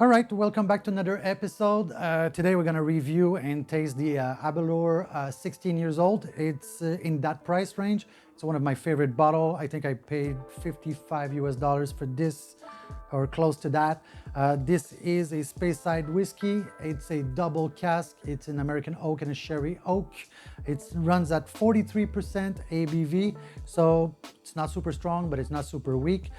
All right, welcome back to another episode. Today we're going to review and taste the Aberlour 16 years old. It's in that price range. It's one of my favorite bottle. I think I paid 55 US dollars for this or close to that. This is a Speyside whiskey. It's a double cask. It's an American oak and a sherry oak. It runs at 43% ABV, so it's not super strong, but it's not super weak.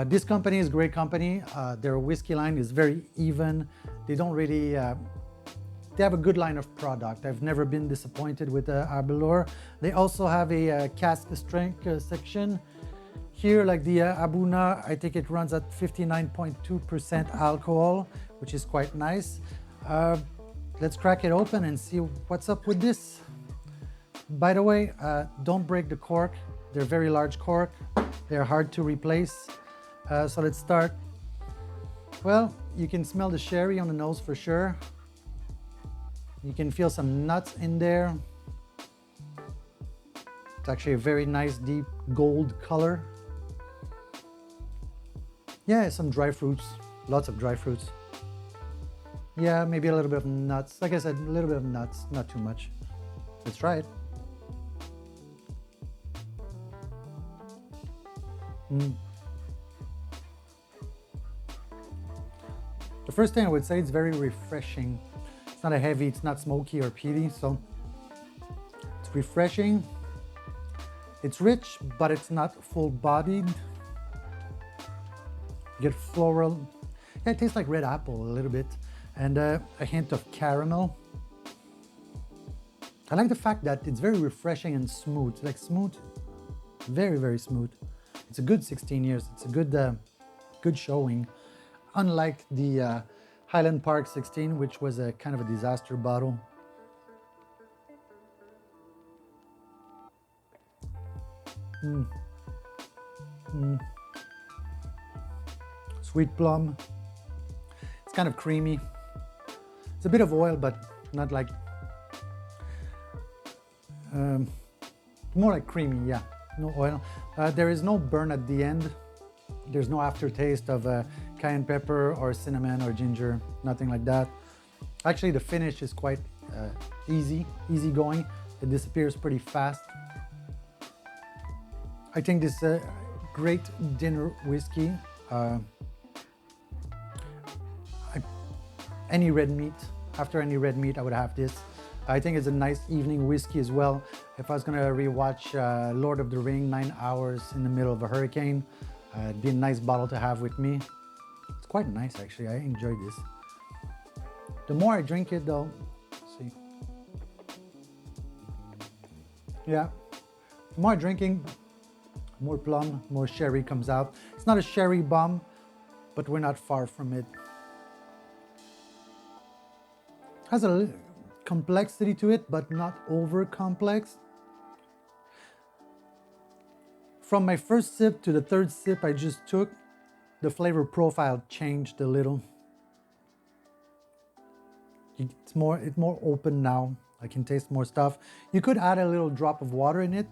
This company is a great company. Their whiskey line is very even. They don't really, they have a good line of product. I've never been disappointed with Aberlour. They also have a cask strength section. Here, like the Abuna, I think it runs at 59.2% alcohol, which is quite nice. Let's crack it open and see what's up with this. By the way, don't break the cork. They're very large cork. They're hard to replace. So let's start. Well, you can smell the sherry on the nose for sure. You can feel some nuts in there. It's actually a very nice deep gold color. Yeah, some dry fruits, lots of dry fruits. Yeah, maybe a little bit of nuts. Like I said, a little bit of nuts, not too much. Let's try it. The first thing I would say, it's very refreshing. It's not a heavy, it's not smoky or peaty, so it's refreshing. It's rich, but it's not full-bodied. You get floral. Yeah, it tastes like red apple a little bit, and a hint of caramel. I like the fact that it's very refreshing and smooth. Like smooth, very, very smooth. It's a good 16 years. It's a good showing. Unlike the Highland Park 16, which was a kind of a disaster bottle. Sweet plum. It's kind of creamy. It's a bit of oil, but not like, more like creamy, yeah, no oil. There is no burn at the end. There's no aftertaste of cayenne pepper or cinnamon or ginger, nothing like that. Actually, the finish is quite easy going. It disappears pretty fast. I think this is a great dinner whiskey. Any red meat, after any red meat, I would have this. I think it's a nice evening whiskey as well. If I was gonna rewatch Lord of the Ring, 9 hours in the middle of a hurricane, it'd be a nice bottle to have with me. It's quite nice actually, I enjoy this. The more I drink it though, see. Yeah, the more I'm drinking, more plum, more sherry comes out. It's not a sherry bomb, but we're not far from it. Has a complexity to it, but not over complex. From my first sip to the third sip I just took, the flavor profile changed a little. It's more open now. I can taste more stuff. You could add a little drop of water in it.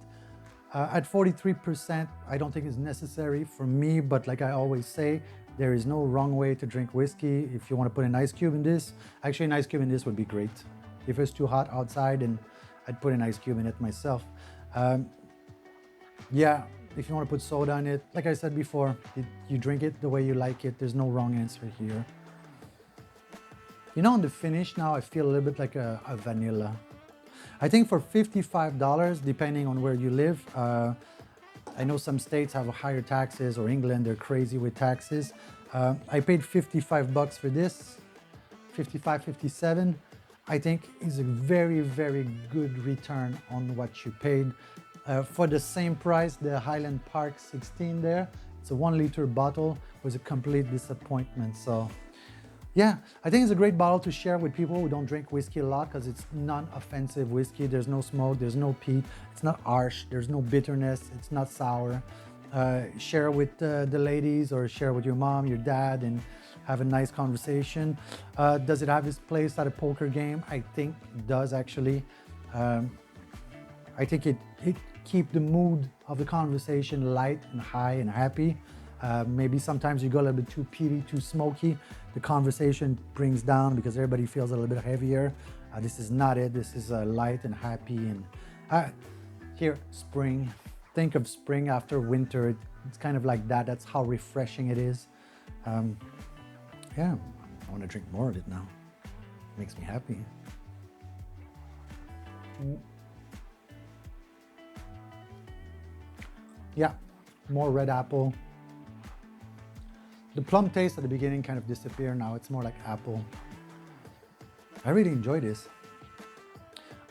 At 43%, I don't think it's necessary for me, but like I always say, there is no wrong way to drink whiskey. If you want to put an ice cube in this, actually an ice cube in this would be great. If it's too hot outside, and I'd put an ice cube in it myself. Yeah, if you want to put soda in it, like I said before, you drink it the way you like it. There's no wrong answer here. You know, on the finish now, I feel a little bit like a vanilla. I think for $55, depending on where you live, I know some states have higher taxes, or England, they're crazy with taxes. I paid 55 bucks for this, 55, 57. I think is a very, very good return on what you paid. For the same price, the Highland Park 16 there, it's a 1 liter bottle, was a complete disappointment. So yeah, I think it's a great bottle to share with people who don't drink whiskey a lot, because it's non-offensive whiskey. There's no smoke, there's no peat, it's not harsh, there's no bitterness, it's not sour. Share with the ladies, or share with your mom, your dad, and have a nice conversation. Does it have its place at a poker game? I think it does actually. I think it keeps the mood of the conversation light and high and happy. Maybe sometimes you go a little bit too peaty, too smoky. The conversation brings down because everybody feels a little bit heavier. This is not it. This is light and happy. And here, spring. Think of spring after winter. It's kind of like that. That's how refreshing it is. Yeah, I want to drink more of it now. Makes me happy. Yeah, more red apple. The plum taste at the beginning kind of disappeared. Now it's more like apple. I really enjoy this.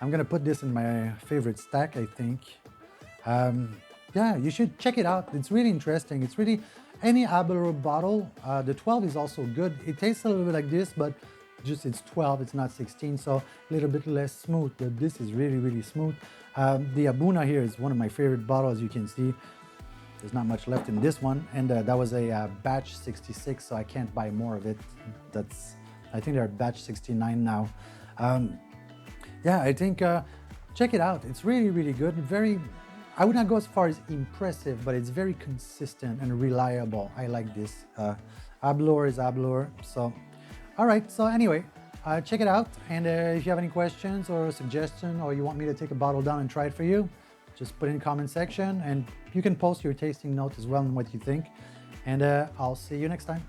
I'm gonna put this in my favorite stack, I think. Yeah, you should check it out. It's really interesting. It's really, any Aberlour bottle, the 12 is also good. It tastes a little bit like this, but just it's 12, it's not 16, so a little bit less smooth, but this is really, really smooth. The Abuna here is one of my favorite bottles, you can see. There's not much left in this one, and that was a batch 66, so I can't buy more of it. I think they're batch 69 now. Yeah, I think check it out. It's really, really good. Very, I would not go as far as impressive, but it's very consistent and reliable. I like this. Aberlour is Aberlour. So, all right. So anyway, check it out. And if you have any questions or a suggestion, or you want me to take a bottle down and try it for you, just put it in the comment section, and you can post your tasting note as well and what you think. And I'll see you next time.